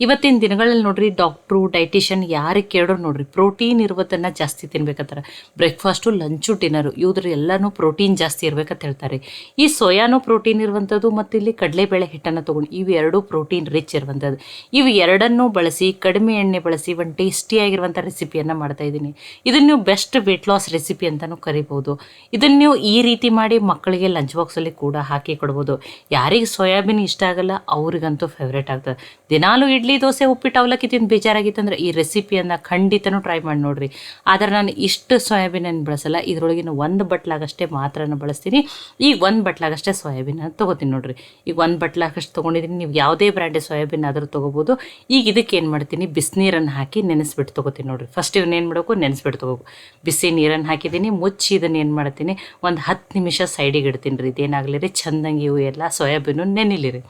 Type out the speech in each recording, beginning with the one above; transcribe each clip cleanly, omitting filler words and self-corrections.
ಇವತ್ತಿನ ದಿನಗಳಲ್ಲಿ ನೋಡ್ರಿ ಡಾಕ್ಟ್ರು ಡೈಟಿಷಿಯನ್ ಯಾರಿಗೆ ಕೇಳಿದ್ರು ನೋಡ್ರಿ ಪ್ರೋಟೀನ್ ಇರುವುದನ್ನು ಜಾಸ್ತಿ ತಿನ್ಬೇಕಂತಾರೆ. ಬ್ರೇಕ್ಫಾಸ್ಟು ಲಂಚು ಡಿನ್ನರು ಇವ್ರು ಎಲ್ಲನೂ ಪ್ರೋಟೀನ್ ಜಾಸ್ತಿ ಇರ್ಬೇಕಂತ ಹೇಳ್ತಾರೆ. ಈ ಸೋಯಾನೂ ಪ್ರೋಟೀನ್ ಇರುವಂಥದ್ದು ಮತ್ತು ಇಲ್ಲಿ ಕಡಲೆಬೇಳೆ ಹಿಟ್ಟನ್ನು ತೊಗೊಂಡು ಇವು ಎರಡೂ ಪ್ರೋಟೀನ್ ರಿಚ್ ಇರುವಂಥದ್ದು. ಇವು ಎರಡನ್ನೂ ಬಳಸಿ ಕಡಿಮೆ ಎಣ್ಣೆ ಬಳಸಿ ಒಂದು ಟೇಸ್ಟಿಯಾಗಿರುವಂಥ ರೆಸಿಪಿಯನ್ನು ಮಾಡ್ತಾಯಿದ್ದೀನಿ. ಇದನ್ನು ನೀವು ಬೆಸ್ಟ್ ವೆಯ್ಟ್ ಲಾಸ್ ರೆಸಿಪಿ ಅಂತಲೂ ಕರಿಬೋದು. ಇದನ್ನು ನೀವು ಈ ರೀತಿ ಮಾಡಿ ಮಕ್ಕಳಿಗೆ ಲಂಚ್ ಬಾಕ್ಸಲ್ಲಿ ಕೂಡ ಹಾಕಿ ಕೊಡ್ಬೋದು. ಯಾರಿಗೆ ಸೋಯಾಬೀನ್ ಇಷ್ಟ ಆಗಲ್ಲ ಅವ್ರಿಗಂತೂ ಫೇವ್ರೇಟ್ ಆಗ್ತದೆ. ದಿನಾಲೂ ಇಡ್ಲಿ ದೋಸೆ ಉಪ್ಪಿಟ್ಟು ಅವಲಕ್ಕಿ ತಿಂದು ಬೇಜಾರಾಗಿತ್ತಂದ್ರೆ ಈ ರೆಸಿಪಿಯನ್ನು ಖಂಡಿತನೂ ಟ್ರೈ ಮಾಡಿ ನೋಡಿರಿ. ಆದರೆ ನಾನು ಇಷ್ಟು ಸೋಯಾಬೀನನ್ನು ಬಳಸಲ್ಲ, ಇದರೊಳಗಿನ ಒಂದು ಬಟ್ಲಾಗಷ್ಟೇ ಮಾತ್ರನ ಬಳಸ್ತೀನಿ. ಈಗ ಒಂದು ಬಟ್ಲಾಗಷ್ಟೇ ಸೋಯಾಬೀನನ್ನು ತೊಗೋತೀನಿ ನೋಡಿರಿ. ಈಗ ಒಂದು ಬಟ್ಲಾಗಷ್ಟು ತೊಗೊಂಡಿದ್ದೀನಿ. ನೀವು ಯಾವುದೇ ಬ್ರ್ಯಾಂಡ್ ಸೋಯಾಬೀನ್ ಆದರೂ ತೊಗೋಬೋದು. ಈಗ ಇದಕ್ಕೆ ಏನು ಮಾಡ್ತೀನಿ, ಬಿಸಿನೀರನ್ನು ಹಾಕಿ ನೆನೆಸ್ಬಿಟ್ಟು ತೊಗೋತೀನಿ ನೋಡಿರಿ. ಫಸ್ಟ್ ಇವನ್ನ ಏನು ಮಾಡಬೇಕು, ನೆನೆಸ್ಬಿಟ್ಟು ತೊಗೋಬೇಕು. ಬಿಸಿ ನೀರನ್ನು ಹಾಕಿದ್ದೀನಿ, ಮುಚ್ಚಿ ಇದನ್ನು ಏನು ಮಾಡ್ತೀನಿ, ಒಂದು 10 ನಿಮಿಷ ಸೈಡಿಗೆ ಇಡ್ತೀನಿ ರೀ. ಇದೇನಾಗಲಿ ರೀ ಚೆಂದಂಗೆ ಇವು ಎಲ್ಲ ಸೋಯಾಬೀನು ನೆನಿಲಿರಿ.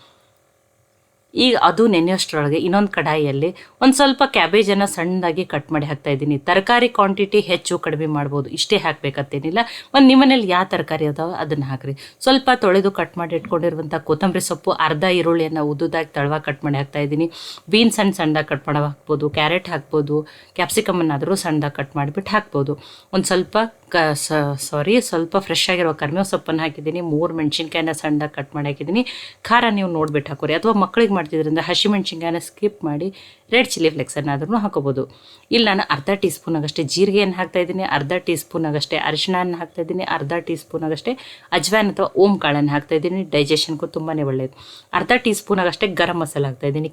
ಈಗ ಅದು ನೆನೆಯೋಷ್ಟರೊಳಗೆ ಇನ್ನೊಂದು ಕಡಾಯಿಯಲ್ಲಿ ಒಂದು ಸ್ವಲ್ಪ ಕ್ಯಾಬೇಜನ್ನು ಸಣ್ಣದಾಗಿ ಕಟ್ ಮಾಡಿ ಹಾಕ್ತಾಯಿದ್ದೀನಿ. ತರಕಾರಿ ಕ್ವಾಂಟಿಟಿ ಹೆಚ್ಚು ಕಡಿಮೆ ಮಾಡ್ಬೋದು, ಇಷ್ಟೇ ಹಾಕಬೇಕಂತೇನಿಲ್ಲ. ಒಂದು ನಿಮ್ಮ ಮನೇಲಿ ಯಾವ ತರಕಾರಿ ಅದಾವೆ ಅದನ್ನು ಹಾಕಿರಿ. ಸ್ವಲ್ಪ ತೊಳೆದು ಕಟ್ ಮಾಡಿ ಇಟ್ಕೊಂಡಿರುವಂಥ ಕೊತ್ತಂಬರಿ ಸೊಪ್ಪು, ಅರ್ಧ ಈರುಳ್ಳಿಯನ್ನು ಉದ್ದುದಾಗಿ ತಳವಾಗಿ ಕಟ್ ಮಾಡಿ ಹಾಕ್ತಾಯಿದ್ದೀನಿ. ಬೀನ್ಸ್ ಸಣ್ಣದಾಗಿ ಕಟ್ ಮಾಡಿ ಹಾಕ್ಬೋದು, ಕ್ಯಾರೆಟ್ ಹಾಕ್ಬೋದು, ಕ್ಯಾಪ್ಸಿಕಮನ್ನಾದರೂ ಸಣ್ಣದಾಗಿ ಕಟ್ ಮಾಡಿಬಿಟ್ಟು ಹಾಕ್ಬೋದು. ಒಂದು ಸ್ವಲ್ಪ ಸ್ವಲ್ಪ ಫ್ರೆಶ್ ಆಗಿರೋ ಕರಿಬೇವು ಸೊಪ್ಪನ್ನು ಹಾಕಿದ್ದೀನಿ. 3 ಮೆಣಸಿನ್ಕಾಯಿನ ಸಣ್ಣದಾಗಿ ಕಟ್ ಮಾಡಿ ಹಾಕಿದ್ದೀನಿ. ಖಾರ ನೀವು ನೋಡಿಬಿಟ್ಟು ಹಾಕೋರಿ, ಅಥವಾ ಮಕ್ಕಳಿಗೆ ಮಾಡ್ತಿದ್ರಿಂದ ಹಸಿ ಮೆಣಸಿನ್ಕಾಯಿನ ಸ್ಕಿಪ್ ಮಾಡಿ ರೆಡ್ ಚಿಲ್ಲಿ ಫ್ಲೆಕ್ಸನ್ನಾದ್ರೂ ಹಾಕೋಬೋದು. ಇಲ್ಲಿ ನಾನು ಅರ್ಧ ಟೀ ಸ್ಪೂನಾಗಷ್ಟೇ ಜೀರಿಗೆಯನ್ನು ಹಾಕ್ತಾಯಿದ್ದೀನಿ, ಅರ್ಧ ಟೀ ಸ್ಪೂನಾಗಷ್ಟೇ ಅರಿಶಿಣವನ್ನು ಹಾಕ್ತಾಯಿದ್ದೀನಿ, ಅರ್ಧ ಟೀ ಸ್ಪೂನಾಗಷ್ಟೇ ಅಜ್ವಾನ್ ಅಥವಾ ಓಂ ಕಾಳನ್ನು ಹಾಕ್ತಾಯಿದ್ದೀನಿ. ಡೈಜೆಷನ್ಗೂ ತುಂಬಾ ಒಳ್ಳೆಯದು. ಅರ್ಧ ಟೀ ಸ್ಪೂನಾಗಷ್ಟೇ ಗರಂ ಮಸಾಲ ಹಾಕ್ತಾಯಿದ್ದೀನಿ.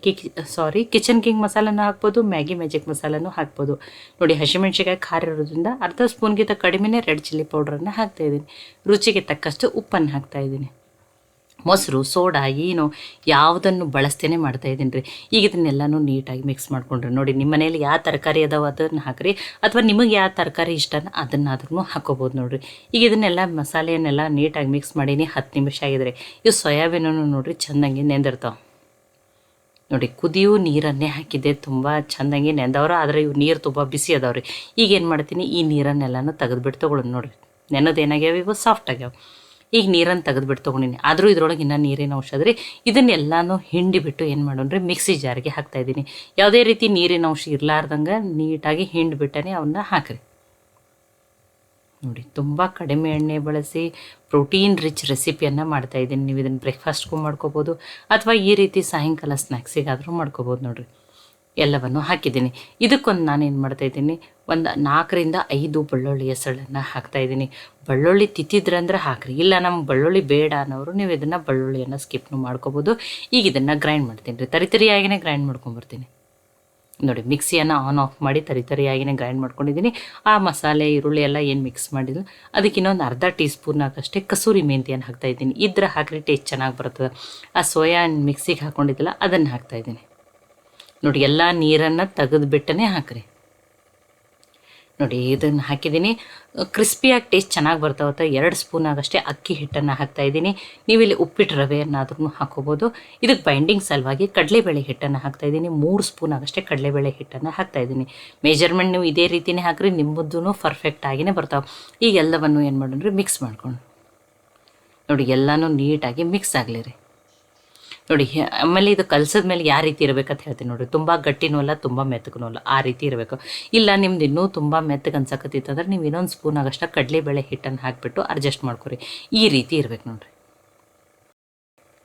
ಕಿಚನ್ ಕಿಂಗ್ ಮಸಾಲನೂ ಹಾಕ್ಬೋದು, ಮ್ಯಾಗಿ ಮ್ಯಾಜಿಕ್ ಮಸಾಲನೂ ಹಾಕ್ಬೋದು. ನೋಡಿ, ಹಸಿಮೆಣ್ಸಿಕಾಯಿ ಖಾರ ಇರೋದ್ರಿಂದ ಅರ್ಧ ಸ್ಪೂನ್ಗಿಂತ ಕಡಿಮೆ ರೆಡ್ ಚಿಲ್ಲಿ ಪೌಡ್ರನ್ನು ಹಾಕ್ತಾಯಿದ್ದೀನಿ. ರುಚಿಗೆ ತಕ್ಕಷ್ಟು ಉಪ್ಪನ್ನು ಹಾಕ್ತಾಯಿದ್ದೀನಿ. ಮೊಸರು, ಸೋಡಾ ಏನು ಯಾವುದನ್ನು ಬಳಸ್ತೇನೆ ಮಾಡ್ತಾಯಿದ್ದೀನಿ ರೀ. ಈಗ ಇದನ್ನೆಲ್ಲನೂ ನೀಟಾಗಿ ಮಿಕ್ಸ್ ಮಾಡ್ಕೊಂಡ್ರಿ. ನೋಡಿ, ನಿಮ್ಮ ಮನೇಲಿ ಯಾವ ತರಕಾರಿ ಅದಾವೆ ಅದನ್ನು ಹಾಕಿರಿ, ಅಥವಾ ನಿಮಗೆ ಯಾವ ತರಕಾರಿ ಇಷ್ಟನ ಅದನ್ನಾದ್ರೂ ಹಾಕೋಬೋದು ನೋಡಿರಿ. ಈಗ ಇದನ್ನೆಲ್ಲ ಮಸಾಲೆಯನ್ನೆಲ್ಲ ನೀಟಾಗಿ ಮಿಕ್ಸ್ ಮಾಡೀನಿ. 10 ನಿಮಿಷ ಆಗಿದ್ರೆ ಇವು ಸೋಯಾಬೀನನ್ನು ನೋಡಿರಿ ಚೆಂದಂಗೆ ನೆಂದಿರ್ತಾವೆ. ನೋಡಿ, ಕುದಿಯೂ ನೀರನ್ನೇ ಹಾಕಿದ್ದೆ, ತುಂಬ ಚೆಂದಂಗೆ ನೆಂದವ್ರು. ಆದರೆ ಇವು ನೀರು ತುಂಬ ಬಿಸಿ ಅದಾವ್ರಿ. ಈಗ ಏನು ಮಾಡ್ತೀನಿ, ಈ ನೀರನ್ನೆಲ್ಲನೂ ತೆಗೆದುಬಿಟ್ಟು ತೊಗೊಳ್ಳೋದು ನೋಡಿರಿ. ನೆನೋದೇನಾಗ್ಯಾವ, ಇವು ಸಾಫ್ಟ್ ಆಗ್ಯಾವ. ಈಗ ನೀರನ್ನು ತೆಗೆದುಬಿಟ್ಟು ತೊಗೊಂಡಿನಿ. ಆದರೂ ಇದ್ರೊಳಗೆ ಇನ್ನೂ ನೀರಿನ ಅಂಶ ಅದ್ರಿ. ಇದನ್ನೆಲ್ಲನೂ ಹಿಂಡಿಬಿಟ್ಟು ಏನು ಮಾಡೋಣ್ರಿ, ಮಿಕ್ಸಿ ಜಾರಿಗೆ ಹಾಕ್ತಾಯಿದ್ದೀನಿ. ಯಾವುದೇ ರೀತಿ ನೀರಿನ ಅಂಶ ಇರಲಾರ್ದಂಗೆ ನೀಟಾಗಿ ಹಿಂಡಿಬಿಟ್ಟನೆ ಅವನ್ನ ಹಾಕಿರಿ. ನೋಡಿ, ತುಂಬ ಕಡಿಮೆ ಎಣ್ಣೆ ಬಳಸಿ ಪ್ರೋಟೀನ್ ರಿಚ್ ರೆಸಿಪಿಯನ್ನು ಮಾಡ್ತಾಯಿದ್ದೀನಿ. ನೀವು ಇದನ್ನು ಬ್ರೇಕ್ಫಾಸ್ಟ್ಗೂ ಮಾಡ್ಕೋಬೋದು, ಅಥವಾ ಈ ರೀತಿ ಸಾಯಂಕಾಲ ಸ್ನ್ಯಾಕ್ಸಿಗಾದರೂ ಮಾಡ್ಕೋಬೋದು ನೋಡಿರಿ. ಎಲ್ಲವನ್ನು ಹಾಕಿದ್ದೀನಿ. ಇದಕ್ಕೊಂದು ನಾನೇನು ಮಾಡ್ತಾಯಿದ್ದೀನಿ, ಒಂದು 4ರಿಂದ 5 ಬೆಳ್ಳುಳ್ಳಿ ಹೆಸಳನ್ನು ಹಾಕ್ತಾಯಿದ್ದೀನಿ. ಬೆಳ್ಳುಳ್ಳಿ ತಿತ್ತಿದ್ರಂದ್ರೆ ಹಾಕಿರಿ, ಇಲ್ಲ ನಮ್ಗೆ ಬೆಳ್ಳುಳ್ಳಿ ಬೇಡ ಅನ್ನೋರು ನೀವು ಇದನ್ನು ಬೆಳ್ಳುಳ್ಳಿಯನ್ನು ಸ್ಕಿಪ್ನು ಮಾಡ್ಕೋಬೋದು. ಈಗ ಇದನ್ನು ಗ್ರೈಂಡ್ ಮಾಡ್ತೀನಿ ರೀ, ತರಿತರಿಯಾಗಿಯೇ ಗ್ರೈಂಡ್ ಮಾಡ್ಕೊಂಬರ್ತೀನಿ. ನೋಡಿ, ಮಿಕ್ಸಿಯನ್ನು ಆನ್ ಆಫ್ ಮಾಡಿ ತರಿತರಿಯಾಗಿಯೇ ಗ್ರೈಂಡ್ ಮಾಡ್ಕೊಂಡಿದ್ದೀನಿ. ಆ ಮಸಾಲೆ ಈರುಳ್ಳಿ ಎಲ್ಲ ಏನು ಮಿಕ್ಸ್ ಮಾಡಿಲ್ಲ, ಅದಕ್ಕೆ ಇನ್ನೊಂದು ಅರ್ಧ ಟೀ ಸ್ಪೂನಾಗಷ್ಟೇ ಕಸೂರಿ ಮೆಂತ್ಯನ ಹಾಕ್ತಾಯಿದ್ದೀನಿ. ಇದ್ರೆ ಹಾಕಿರಿ, ಟೇಸ್ಟ್ ಚೆನ್ನಾಗಿ ಬರ್ತದೆ. ಆ ಸೋಯಾ ಮಿಕ್ಸಿಗೆ ಹಾಕ್ಕೊಂಡಿದ್ದಿಲ್ಲ ಅದನ್ನು ಹಾಕ್ತಾಯಿದ್ದೀನಿ. ನೋಡಿ, ಎಲ್ಲ ನೀರನ್ನು ತೆಗೆದುಬಿಟ್ಟನೇ ಹಾಕಿರಿ. ನೋಡಿ, ಇದನ್ನು ಹಾಕಿದ್ದೀನಿ. ಕ್ರಿಸ್ಪಿಯಾಗಿ ಟೇಸ್ಟ್ ಚೆನ್ನಾಗಿ ಬರ್ತಾವತ್ತ. 2 ಸ್ಪೂನಾಗಷ್ಟೇ ಅಕ್ಕಿ ಹಿಟ್ಟನ್ನು ಹಾಕ್ತಾಯಿದ್ದೀನಿ. ನೀವಿಲ್ಲಿ ಉಪ್ಪಿಟ್ಟು ರವೆಯನ್ನಾದ್ರೂ ಹಾಕೋಬೋದು. ಇದಕ್ಕೆ ಬೈಂಡಿಂಗ್ ಸಲುವಾಗಿ ಕಡಲೆಬೇಳೆ ಹಿಟ್ಟನ್ನು ಹಾಕ್ತಾಯಿದ್ದೀನಿ. 3 ಸ್ಪೂನಾಗಷ್ಟೇ ಕಡಲೆಬೇಳೆ ಹಿಟ್ಟನ್ನು ಹಾಕ್ತಾಯಿದ್ದೀನಿ. ಮೆಜರ್ಮೆಂಟ್ ನೀವು ಇದೇ ರೀತಿಯೇ ಹಾಕಿರಿ, ನಿಮ್ಮದೂ ಪರ್ಫೆಕ್ಟ್ ಆಗಿಯೇ ಬರ್ತಾವೆ. ಈಗ ಎಲ್ಲವನ್ನು ಏನು ಮಾಡೋಣ್ರಿ, ಮಿಕ್ಸ್ ಮಾಡ್ಕೊಂಡು ನೋಡಿ, ಎಲ್ಲನೂ ನೀಟಾಗಿ ಮಿಕ್ಸ್ ಆಗಲಿ. ನೋಡಿ, ಆಮೇಲೆ ಇದು ಕಲಸಿದ ಮೇಲೆ ಯಾವ ರೀತಿ ಇರಬೇಕಂತ ಹೇಳ್ತೀನಿ ನೋಡಿರಿ. ತುಂಬ ಗಟ್ಟಿನೂ ಅಲ್ಲ, ತುಂಬ ಮೆತ್ತಗೂ ಅಲ್ಲ, ಆ ರೀತಿ ಇರಬೇಕು. ಇಲ್ಲ ನಿಮ್ದು ಇನ್ನೂ ತುಂಬ ಮೆತ್ತಗೆ ಅನ್ಸಕತ್ತಿತ್ತಂದ್ರೆ ನೀವು ಇನ್ನೊಂದು ಸ್ಪೂನಾಗಷ್ಟು ಕಡಲೆಬೇಳೆ ಹಿಟ್ಟನ್ನು ಹಾಕಿಬಿಟ್ಟು ಅಡ್ಜಸ್ಟ್ ಮಾಡ್ಕೊರಿ. ಈ ರೀತಿ ಇರಬೇಕು ನೋಡಿರಿ.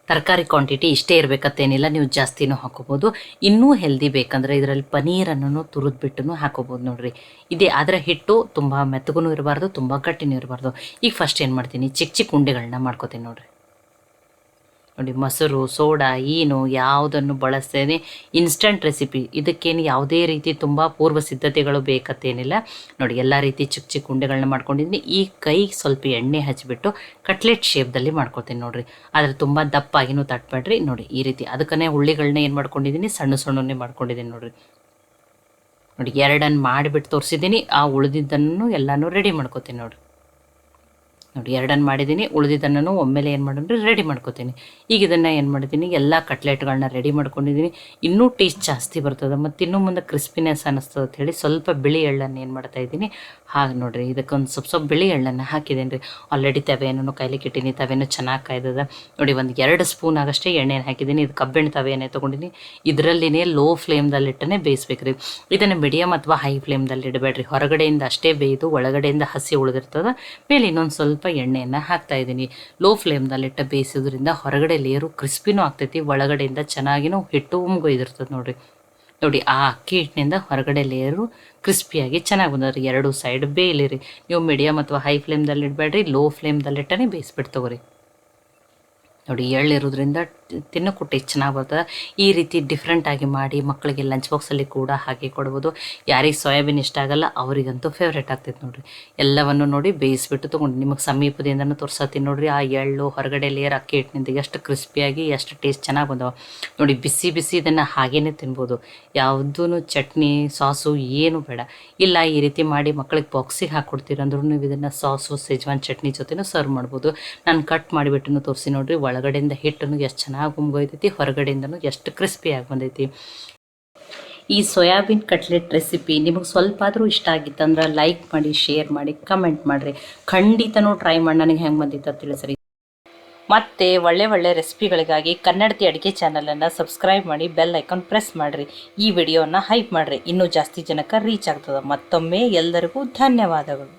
ತರಕಾರಿ ಕ್ವಾಂಟಿಟಿ ಇಷ್ಟೇ ಇರಬೇಕಂತೇನಿಲ್ಲ, ನೀವು ಜಾಸ್ತಿನೂ ಹಾಕೋಬೋದು. ಇನ್ನೂ ಹೆಲ್ದಿ ಬೇಕಂದ್ರೆ ಇದರಲ್ಲಿ ಪನೀರನ್ನು ತುರಿದ್ಬಿಟ್ಟು ಹಾಕೋಬೋದು ನೋಡಿರಿ. ಇದೇ ಆದರೆ ಹಿಟ್ಟು ತುಂಬ ಮೆತ್ತಗೂ ಇರಬಾರ್ದು, ತುಂಬ ಗಟ್ಟಿನೂ ಇರಬಾರ್ದು. ಈಗ ಫಸ್ಟ್ ಏನು ಮಾಡ್ತೀನಿ, ಚಿಕ್ಕ ಚಿಕ್ಕ ಉಂಡೆಗಳನ್ನ ಮಾಡ್ಕೋತೀನಿ ನೋಡಿರಿ. ನೋಡಿ, ಮೊಸರು, ಸೋಡಾ ಏನು ಯಾವುದನ್ನು ಬಳಸ್ತೇನೆ, ಇನ್ಸ್ಟಂಟ್ ರೆಸಿಪಿ. ಇದಕ್ಕೇನು ಯಾವುದೇ ರೀತಿ ತುಂಬ ಪೂರ್ವ ಸಿದ್ಧತೆಗಳು ಬೇಕಂತೇನಿಲ್ಲ. ನೋಡಿ, ಎಲ್ಲ ರೀತಿ ಚಿಕ್ಕ ಚಿಕ್ಕ ಉಂಡೆಗಳನ್ನ ಮಾಡ್ಕೊಂಡಿದ್ದೀನಿ. ಈ ಕೈಗೆ ಸ್ವಲ್ಪ ಎಣ್ಣೆ ಹಚ್ಚಿಬಿಟ್ಟು ಕಟ್ಲೆಟ್ ಶೇಪ್ದಲ್ಲಿ ಮಾಡ್ಕೊತೀನಿ ನೋಡಿರಿ. ಆದರೆ ತುಂಬ ದಪ್ಪಾಗಿನೂ ತಟ್ಬೇಡ್ರಿ. ನೋಡಿ, ಈ ರೀತಿ ಅದಕ್ಕೇ ಹುಳ್ಳಿಗಳನ್ನ ಏನು ಮಾಡ್ಕೊಂಡಿದ್ದೀನಿ, ಸಣ್ಣ ಸಣ್ಣನೇ ಮಾಡ್ಕೊಂಡಿದ್ದೀನಿ ನೋಡಿರಿ. ನೋಡಿ, 2 ಮಾಡಿಬಿಟ್ಟು ತೋರಿಸಿದ್ದೀನಿ. ಆ ಉಳಿದಿದ್ದನ್ನು ಎಲ್ಲನೂ ರೆಡಿ ಮಾಡ್ಕೊತೀನಿ ನೋಡಿರಿ. ನೋಡಿ ಎರಡನ್ನು ಮಾಡಿದ್ದೀನಿ, ಉಳಿದಿದ್ದನ್ನು ಒಮ್ಮೆಲೆ ಏನು ಮಾಡೋಣ್ರಿ ರೆಡಿ ಮಾಡ್ಕೊತೀನಿ. ಈಗ ಇದನ್ನು ಏನು ಮಾಡಿದ್ದೀನಿ, ಎಲ್ಲ ಕಟ್ಲೆಟ್ಗಳನ್ನ ರೆಡಿ ಮಾಡ್ಕೊಂಡಿದ್ದೀನಿ. ಇನ್ನೂ ಟೇಸ್ಟ್ ಜಾಸ್ತಿ ಬರ್ತದೆ ಮತ್ತು ಇನ್ನೂ ಮುಂದೆ ಕ್ರಿಸ್ಪಿನೆಸ್ ಅನ್ನಿಸ್ತದೆ ಅಂತ ಹೇಳಿ ಸ್ವಲ್ಪ ಬಿಳಿ ಎಳ್ಳನ್ನು ಏನು ಮಾಡ್ತಾ ಇದ್ದೀನಿ, ಹಾಗೆ ನೋಡಿರಿ ಇದಕ್ಕೊಂದು ಸ್ವಲ್ಪ ಬಿಳಿ ಎಳ್ಳನ್ನು ಹಾಕಿದ್ದೀನಿ ರೀ. ಆಲ್ರೆಡಿ ತವೆಯನ್ನು ಕಾಯ್ಲಿಕ್ಕೆ ಇಟ್ಟೀನಿ, ತವೆನೂ ಚೆನ್ನಾಗಿ ಕಾಯ್ದದ ನೋಡಿ. ಒಂದು 2 ಸ್ಪೂನ್ ಆಗಷ್ಟೇ ಎಣ್ಣೆನ ಹಾಕಿದ್ದೀನಿ. ಇದು ಕಬ್ಬಿಣ ತವೆಯನ್ನೇ ತೊಗೊಂಡಿನಿ. ಇದರಲ್ಲಿನೇ ಲೋ ಫ್ಲೇಮ್ದಲ್ಲಿಟ್ಟೇ ಬೇಯಿಸ್ಬೇಕು ರೀ. ಇದನ್ನು ಮೀಡಿಯಮ್ ಅಥವಾ ಹೈ ಫ್ಲೇಮ್ದಲ್ಲಿ ಇಡಬೇಡ್ರಿ. ಹೊರಗಡೆಯಿಂದ ಅಷ್ಟೇ ಬೇಯ್ದು ಒಳಗಡೆಯಿಂದ ಹಸಿ ಉಳಿದಿರ್ತದೆ. ಮೇಲೆ ಇನ್ನೊಂದು ಸ್ವಲ್ಪ ಎಣ್ಣೆಯನ್ನು ಹಾಕ್ತಾ ಇದ್ದೀನಿ. ಲೋ ಫ್ಲೇಮ್ದಲ್ಲಿಟ್ಟು ಬೇಯಿಸೋದ್ರಿಂದ ಹೊರಗಡೆ ಲೇಯರು ಕ್ರಿಸ್ಪಿನೂ ಆಗ್ತೈತಿ, ಒಳಗಡೆಯಿಂದ ಚೆನ್ನಾಗಿನೂ ಹಿಟ್ಟು ಉಮ್ಗೊಯ್ದಿರ್ತದೆ ನೋಡಿರಿ. ನೋಡಿ ಆ ಅಕ್ಕಿ ಹಿಟ್ಟಿನಿಂದ ಹೊರಗಡೆ ಲೇಯರು ಕ್ರಿಸ್ಪಿಯಾಗಿ ಚೆನ್ನಾಗಿ ಬಂದದ್ರಿ. 2 ಸೈಡ್ ಬೇಯಲಿರಿ. ನೀವು ಮೀಡಿಯಮ್ ಅಥವಾ ಹೈ ಫ್ಲೇಮ್ದಲ್ಲಿ ಇಡಬೇಡ್ರಿ, ಲೋ ಫ್ಲೇಮ್ದಲ್ಲಿಟ್ಟನೇ ಬೇಯಿಸ್ಬಿಟ್ಟು ತೊಗೊರಿ. ನೋಡಿ ಎಳ್ಳಿರೋದ್ರಿಂದ ತಿನ್ನೋಕ್ಕೂ ಟೇಸ್ಟ್ ಚೆನ್ನಾಗಿ ಬರ್ತದೆ. ಈ ರೀತಿ ಡಿಫ್ರೆಂಟಾಗಿ ಮಾಡಿ ಮಕ್ಕಳಿಗೆ ಲಂಚ್ ಬಾಕ್ಸಲ್ಲಿ ಕೂಡ ಹಾಕಿ ಕೊಡ್ಬೋದು. ಯಾರಿಗೆ ಸೋಯಾಬೀನ್ ಇಷ್ಟ ಆಗಲ್ಲ ಅವರಿಗಂತೂ ಫೇವ್ರೇಟ್ ಆಗ್ತೈತೆ ನೋಡಿರಿ. ಎಲ್ಲವನ್ನು ನೋಡಿ ಬೇಯಿಸ್ಬಿಟ್ಟು ತೊಗೊಂಡು ನಿಮಗೆ ಸಮೀಪದಿಂದನೂ ತೋರ್ಸತ್ತೀನಿ ನೋಡಿರಿ. ಆ ಎಳ್ಳು ಹೊರಗಡೆ ಲೇಯರ್ ಅಕ್ಕಿ ಹಿಟ್ಟಿನಿಂದ ಎಷ್ಟು ಕ್ರಿಸ್ಪಿಯಾಗಿ ಎಷ್ಟು ಟೇಸ್ಟ್ ಚೆನ್ನಾಗಿ ಬಂದವ ನೋಡಿ. ಬಿಸಿ ಬಿಸಿ ಇದನ್ನು ಹಾಗೇ ತಿನ್ಬೋದು. ಯಾವುದೂ ಚಟ್ನಿ ಸಾಸು ಏನು ಬೇಡ. ಇಲ್ಲ ಈ ರೀತಿ ಮಾಡಿ ಮಕ್ಕಳಿಗೆ ಬಾಕ್ಸಿಗೆ ಹಾಕ್ಕೊಡ್ತೀರಂದ್ರೂ ನೀವು ಇದನ್ನು ಸಾಸು ಸೆಜ್ವಾನ್ ಚಟ್ನಿ ಜೊತೆನೂ ಸರ್ವ್ ಮಾಡ್ಬೋದು. ನಾನು ಕಟ್ ಮಾಡಿಬಿಟ್ಟು ತೋರಿಸಿ ನೋಡಿರಿ. ಒಳಗಡೆಯಿಂದ ಹಿಟ್ಟನ್ನು ಎಷ್ಟು ಚೆನ್ನಾಗಿ ಗುಮ್ಗೊಯ್ತೈತಿ, ಹೊರಗಡೆಯಿಂದನೂ ಎಷ್ಟು ಕ್ರಿಸ್ಪಿಯಾಗಿ ಬಂದೈತಿ. ಈ ಸೋಯಾಬೀನ್ ಕಟ್ಲೆಟ್ ರೆಸಿಪಿ ನಿಮಗೆ ಸ್ವಲ್ಪ ಆದರೂ ಇಷ್ಟ ಆಗಿತ್ತಂದ್ರೆ ಲೈಕ್ ಮಾಡಿ, ಶೇರ್ ಮಾಡಿ, ಕಮೆಂಟ್ ಮಾಡಿರಿ. ಖಂಡಿತನೂ ಟ್ರೈ ಮಾಡಿ ನನಗೆ ಹೆಂಗೆ ಬಂದಿತ್ತು ಅಂತ ತಿಳಿಸ್ರಿ. ಮತ್ತು ಒಳ್ಳೆ ರೆಸಿಪಿಗಳಿಗಾಗಿ ಕನ್ನಡತಿ ಅಡುಗೆ ಚಾನಲನ್ನು ಸಬ್ಸ್ಕ್ರೈಬ್ ಮಾಡಿ, ಬೆಲ್ ಐಕಾನ್ ಪ್ರೆಸ್ ಮಾಡಿರಿ. ಈ ವಿಡಿಯೋನ ಹೈಪ್ ಮಾಡಿರಿ, ಇನ್ನೂ ಜಾಸ್ತಿ ಜನಕ್ಕೆ ರೀಚ್ ಆಗ್ತದೆ. ಮತ್ತೊಮ್ಮೆ ಎಲ್ಲರಿಗೂ ಧನ್ಯವಾದಗಳು.